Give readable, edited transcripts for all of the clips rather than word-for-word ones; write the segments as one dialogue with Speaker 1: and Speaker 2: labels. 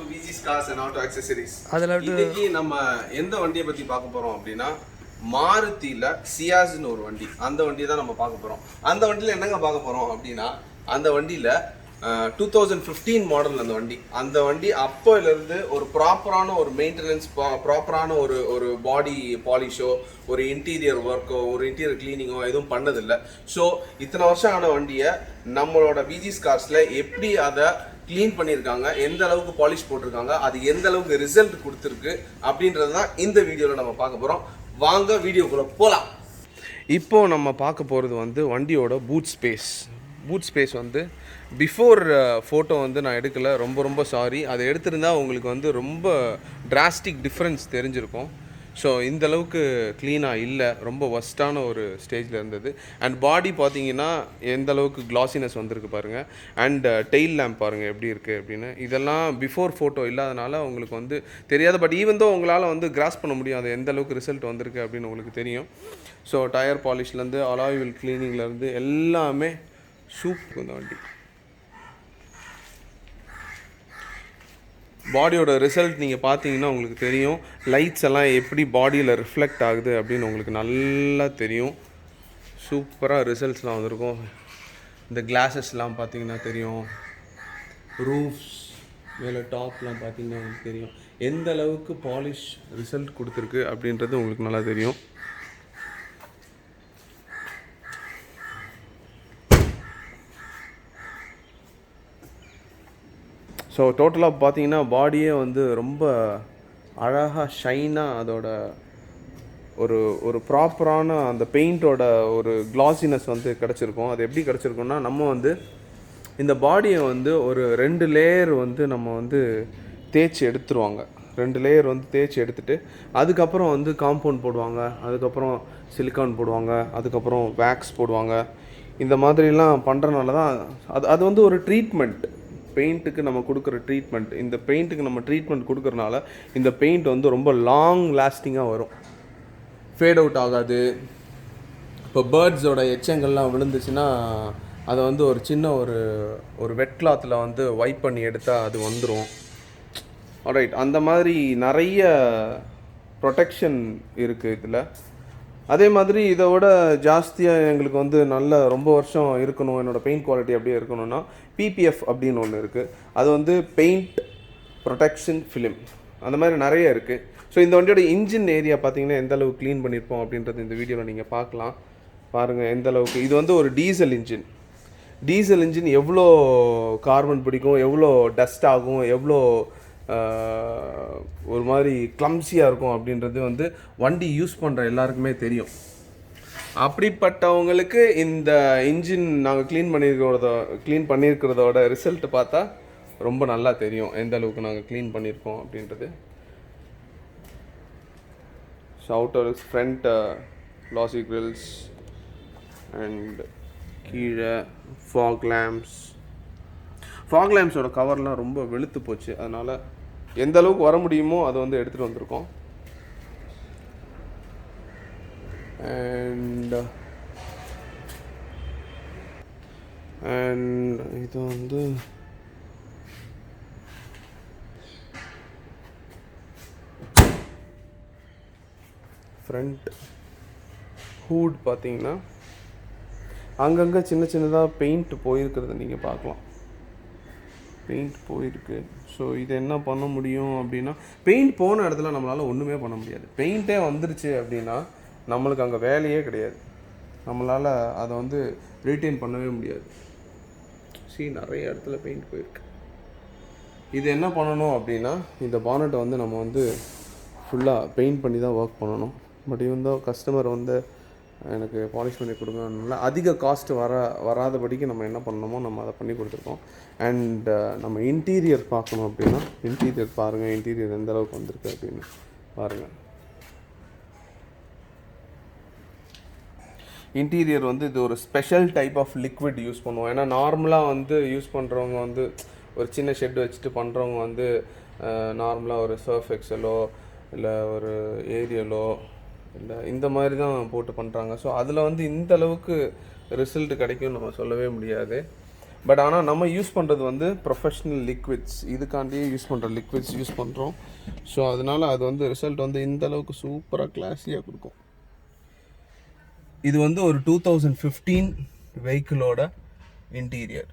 Speaker 1: Beejees Cars and Auto Accessories. இன்னைக்கு நம்ம எந்த வண்டியை பத்தி பார்க்க போறோம் அப்படின்னா மாருதில சியாஸ்னு ஒரு வண்டி. அந்த வண்டியை தான் நம்ம பார்க்க போறோம். அந்த வண்டியில என்னங்க பார்க்க போறோம் அப்படின்னா அந்த வண்டியில 2015 மாடல் அந்த வண்டி அப்போல இருந்து ஒரு ப்ராப்பரான ஒரு மெயின்டெனன்ஸ், ப்ராப்பரான ஒரு பாடி பாலிஷோ, ஒரு இன்டீரியர் ஒர்க்கோ, ஒரு இன்டீரியர் கிளீனிங்கோ எதுவும் பண்ணதில்லை. ஸோ இத்தனை வருஷம் ஆன வண்டியை நம்மளோட பீஜீஸ் கார்ஸில் எப்படி அதை க்ளீன் பண்ணியிருக்காங்க, எந்த அளவுக்கு பாலிஷ் போட்டிருக்காங்க, அது எந்த அளவுக்கு ரிசல்ட் கொடுத்துருக்கு அப்படின்றது தான் இந்த வீடியோவில் நம்ம பார்க்க போகிறோம். வாங்க வீடியோக்குள்ளே போகலாம். இப்போது நம்ம பார்க்க போகிறது வண்டியோட பூட் ஸ்பேஸ் பிஃபோர் ஃபோட்டோ நான் எடுக்கலை, ரொம்ப சாரி. அதை எடுத்திருந்தால் உங்களுக்கு ரொம்ப டிராஸ்டிக் டிஃப்ரென்ஸ் தெரிஞ்சிருக்கும். ஸோ இந்த அளவுக்கு க்ளீனாக இல்லை, ரொம்ப ஒஸ்ட்டான ஒரு ஸ்டேஜில் இருந்தது. அண்ட் பாடி பார்த்தீங்கன்னா எந்த அளவுக்கு கிளாசினஸ் வந்திருக்கு பாருங்கள். அண்ட் டெயில் லேம்ப் பாருங்கள் எப்படி இருக்குது அப்படின்னு. இதெல்லாம் பிஃபோர் ஃபோட்டோ இல்லாதனால உங்களுக்கு தெரியாது. பட் ஈவன் தோ உங்களால் கிராஸ் பண்ண முடியும் அது எந்த அளவுக்கு ரிசல்ட் வந்திருக்கு அப்படின்னு உங்களுக்கு தெரியும். ஸோ டயர் பாலிஷ்லேருந்து அலாய் வீல் க்ளீனிங்லேருந்து எல்லாமே சூப்பர். இந்த வண்டி பாடியோட ரிசல்ட் நீங்கள் பார்த்தீங்கன்னா உங்களுக்கு தெரியும். லைட்ஸ் எல்லாம் எப்படி பாடியில் ரிஃப்ளெக்ட் ஆகுது அப்படின்னு உங்களுக்கு நல்லா தெரியும். சூப்பராக ரிசல்ட்ஸ்லாம் வந்திருக்கும். இந்த கிளாஸஸ்லாம் பார்த்தீங்கன்னா தெரியும். ரூஃப்ஸ் மேலே டாப்லாம் பார்த்தீங்கன்னா உங்களுக்கு தெரியும் எந்த அளவுக்கு பாலிஷ் ரிசல்ட் கொடுத்துருக்கு அப்படின்றது உங்களுக்கு நல்லா தெரியும். ஸோ டோட்டலாக பார்த்தீங்கன்னா பாடியே ரொம்ப அழகாக ஷைனாக அதோட ஒரு ப்ராப்பரான அந்த பெயிண்டோட ஒரு கிளாசினஸ் கிடச்சிருக்கும். அது எப்படி கிடச்சிருக்குன்னா நம்ம இந்த பாடியை ஒரு 2 லேயர் நம்ம தேய்ச்சி எடுத்துருவாங்க. 2 லேயர் தேய்ச்சி எடுத்துகிட்டு அதுக்கப்புறம் காம்பவுண்ட் போடுவாங்க, அதுக்கப்புறம் சிலிக்கான் போடுவாங்க, அதுக்கப்புறம் வேக்ஸ் போடுவாங்க. இந்த மாதிரிலாம் பண்ணுறனால தான் அது ஒரு ட்ரீட்மெண்ட். பெயிண்ட்டுக்கு நம்ம கொடுக்குற ட்ரீட்மெண்ட், இந்த பெயிண்ட்டுக்கு நம்ம ட்ரீட்மெண்ட் கொடுக்குறனால இந்த பெயிண்ட் ரொம்ப லாங் லாஸ்டிங்காக வரும், ஃபேட் அவுட் ஆகாது. இப்போ பேர்ட்ஸோட எச்சங்கள்லாம் விழுந்துச்சுன்னா அதை ஒரு சின்ன ஒரு வெட் கிளாத்தில் வைப் பண்ணி எடுத்தால் அது வந்துடும். ஆல்ரைட், அந்த மாதிரி நிறைய ப்ரொடெக்ஷன் இருக்குது இதில். அதே மாதிரி இதை விட ஜாஸ்தியாக எங்களுக்கு நல்ல ரொம்ப வருஷம் இருக்கணும், என்னோடய பெயிண்ட் குவாலிட்டி அப்படியே இருக்கணும்னா பிபிஎஃப் அப்படின்னு ஒன்று இருக்குது. அது பெயிண்ட் ப்ரொடெக்ஷன் ஃபிலிம், அந்த மாதிரி நிறைய இருக்குது. ஸோ இந்த வண்டியோட இன்ஜின் ஏரியா பார்த்தீங்கன்னா எந்த அளவுக்கு க்ளீன் பண்ணியிருப்போம் அப்படின்றது இந்த வீடியோவில் நீங்கள் பார்க்கலாம். பாருங்கள் எந்த அளவுக்கு. இது ஒரு டீசல் இன்ஜின் எவ்வளோ கார்பன் பிடிக்கும், எவ்வளோ டஸ்ட் ஆகும், எவ்வளோ ஒரு மாதிரி கிளம்ஸியாக இருக்கும் அப்படின்றது வண்டி யூஸ் பண்ணுற எல்லாருக்குமே தெரியும். அப்படிப்பட்டவங்களுக்கு இந்த இன்ஜின் நாங்கள் க்ளீன் பண்ணியிருக்கிறதோட ரிசல்ட் பார்த்தா ரொம்ப நல்லா தெரியும் எந்த அளவுக்கு நாங்கள் க்ளீன் பண்ணியிருக்கோம் அப்படின்றது. அவுட்டர் ஃப்ரண்ட் லாசி கிரில்ஸ் அண்ட் கீழே ஃபாக் லேம்ப்ஸோட கவர்லாம் ரொம்ப வெளுத்து போச்சு. அதனால் எந்த அளவுக்கு வர முடியுமோ அதை எடுத்துகிட்டு வந்திருக்கோம். அண்ட் இது ஃப்ரண்ட் ஹூட் பார்த்தீங்கன்னா அங்கங்கே சின்னதாக பெயிண்ட் போயிருக்கிறத நீங்கள் பார்க்கலாம். பெயிண்ட் போயிருக்கு. ஸோ இது என்ன பண்ண முடியும் அப்படின்னா, பெயிண்ட் போன இடத்துல நம்மளால் ஒன்றுமே பண்ண முடியாது. பெயிண்ட்டே வந்துருச்சு அப்படின்னா நம்மளுக்கு அங்கே வேலையே கிடையாது. நம்மளால் அதை ரீட்டைன் பண்ணவே முடியாது. நிறைய இடத்துல பெயிண்ட் போயிருக்கு. இது என்ன பண்ணணும் அப்படின்னா, இந்த பானட்டை நம்ம ஃபுல்லாக பெயிண்ட் பண்ணி தான் ஒர்க் பண்ணணும். பட் இவன் கஸ்டமர் எனக்கு பாலிஷ் பண்ணி கொடுங்கனால அதிக காஸ்ட் வராதபடிக்கு நம்ம என்ன பண்ணணுமோ நம்ம அதை பண்ணி கொடுத்துருக்கோம். அண்ட் நம்ம இன்டீரியர் பார்க்கணும் அப்படின்னா இன்டீரியர் பாருங்கள், இன்டீரியர் எந்த அளவுக்கு வந்திருக்கு அப்படின்னு பாருங்கள். இன்டீரியர் இது ஒரு special type of liquid use பண்ணுவோம். ஏன்னா நார்மலாக யூஸ் பண்ணுறவங்க ஒரு சின்ன ஷெட் வச்சுட்டு பண்ணுறவங்க நார்மலாக ஒரு சர்ஃப் எக்ஸலோ இல்லை ஒரு ஏரியலோ இல்லை இந்த மாதிரி தான் போட்டு பண்ணுறாங்க. ஸோ அதில் இந்த அளவுக்கு ரிசல்ட் கிடைக்கும்னு நம்ம சொல்லவே முடியாது. பட் ஆனால் நம்ம யூஸ் பண்ணுறது வந்து ப்ரொஃபஷ்னல் லிக்விட்ஸ், இதுக்காண்டியே யூஸ் பண்ணுற லிக்விட்ஸ் யூஸ் பண்ணுறோம். ஸோ அதனால் அது வந்து ரிசல்ட் வந்து இந்த அளவுக்கு சூப்பராக கிளாஸியாக கொடுக்கும். இது வந்து ஒரு 2015 வெஹிக்கிளோட இன்டீரியர்.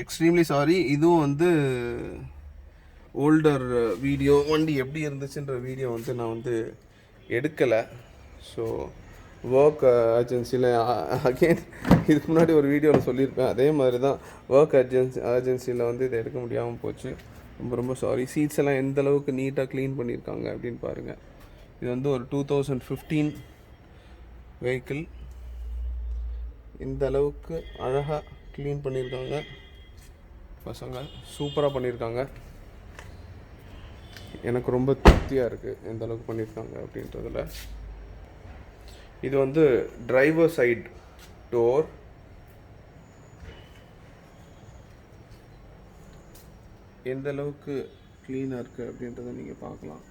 Speaker 1: எக்ஸ்ட்ரீம்லி சாரி, இதுவும் வந்து ஓல்டர் வீடியோ, வண்டி எப்படி இருந்துச்சுன்ற வீடியோ வந்து நான் வந்து எடுக்கலை. ஸோ ஒர்க் ஏஜென்சியில் அகெயின் இதுக்கு முன்னாடி ஒரு வீடியோவில் சொல்லியிருப்பேன், அதே மாதிரி தான் ஒர்க் ஏஜென்சியில் வந்து இதை எடுக்க முடியாமல் போச்சு. ரொம்ப ரொம்ப சாரி. சீட்ஸ் எல்லாம் எந்த அளவுக்கு நீட்டாக க்ளீன் பண்ணியிருக்காங்க அப்படின்னு பாருங்கள். இது வந்து ஒரு 2015 வெஹிக்கிள். இந்த அளவுக்கு அழகாக க்ளீன் பண்ணியிருக்காங்க பசங்க, சூப்பராக பண்ணியிருக்காங்க. எனக்கு ரொம்ப திருப்தியாக இருக்குது எந்த அளவுக்கு பண்ணியிருக்காங்க அப்படின்றதில். இது வந்து டிரைவர் சைடு டோர். எந்த அளவுக்கு க்ளீனாக இருக்குது அப்படின்றத நீங்கள் பார்க்கலாம்.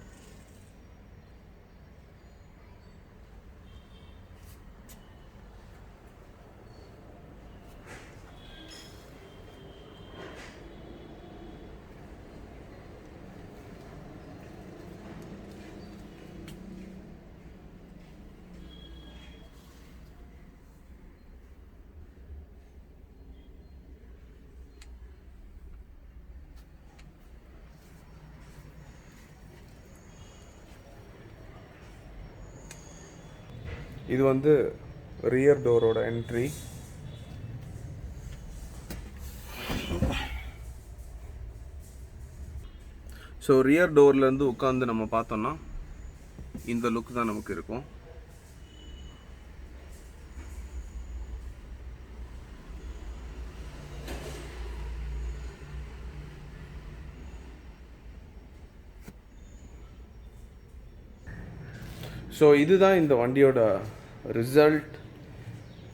Speaker 1: இது வந்து ரியர் டோரோட என்ட்ரி. ஸோ ரியர் டோர்லேருந்து உட்காந்து நம்ம பார்த்தோம்னா இந்த லுக் தான் நமக்கு இருக்கும். ஸோ இதுதான் இந்த வண்டியோட ரிசல்ட்.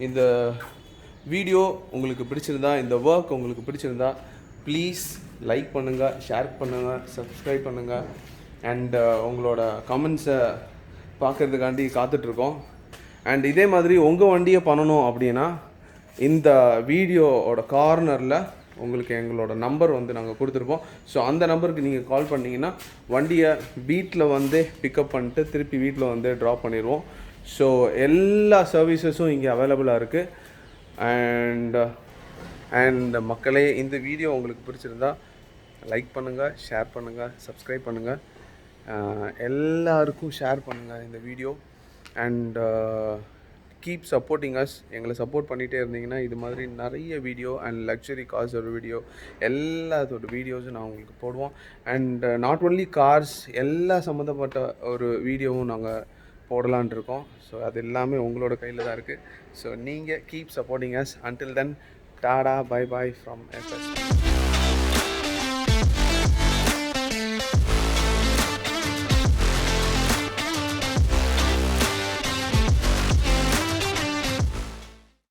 Speaker 1: இந்த வீடியோ உங்களுக்கு பிடிச்சிருந்தா, இந்த ஒர்க் உங்களுக்கு பிடிச்சிருந்தா ப்ளீஸ் லைக் பண்ணுங்கள், ஷேர் பண்ணுங்கள், சப்ஸ்கிரைப் பண்ணுங்கள். அண்ட் உங்களோட கமெண்ட்ஸை பார்க்குறதுக்காண்டி காத்துட்ருக்கோம். அண்ட் இதே மாதிரி உங்கள் வண்டியை பண்ணணும் அப்படின்னா இந்த வீடியோவோட கார்னரில் உங்களுக்கு எங்களோட நம்பர் வந்து நாங்கள் கொடுத்துருப்போம். ஸோ அந்த நம்பருக்கு நீங்கள் கால் பண்ணிங்கன்னா வண்டியை வீட்டில் வந்து பிக்கப் பண்ணிட்டு திருப்பி வீட்டில் வந்து ட்ராப் பண்ணிடுவோம். ஸோ எல்லா சர்வீசஸும் இங்கே அவைலபிளாக இருக்குது. அண்ட் மக்களே, இந்த வீடியோ உங்களுக்கு பிடிச்சிருந்தா லைக் பண்ணுங்கள், ஷேர் பண்ணுங்கள், சப்ஸ்கிரைப் பண்ணுங்கள். எல்லாருக்கும் ஷேர் பண்ணுங்கள் இந்த video. And keep supporting us. எங்களை சப்போர்ட் பண்ணிகிட்டே இருந்தீங்கன்னா இது மாதிரி நிறைய வீடியோ அண்ட் லக்ஸரி கார்ஸோட வீடியோ, எல்லாத்தோட வீடியோஸும் நான் உங்களுக்கு போடுவோம். அண்ட் நாட் ஒன்லி கார்ஸ், எல்லா சம்மந்தப்பட்ட ஒரு வீடியோவும் நாங்கள் போடலான் இருக்கோம். ஸோ அது எல்லாமே உங்களோட கையில் தான் இருக்குது. ஸோ நீங்கள் keep supporting us. Until then, Tata, bye bye from FS.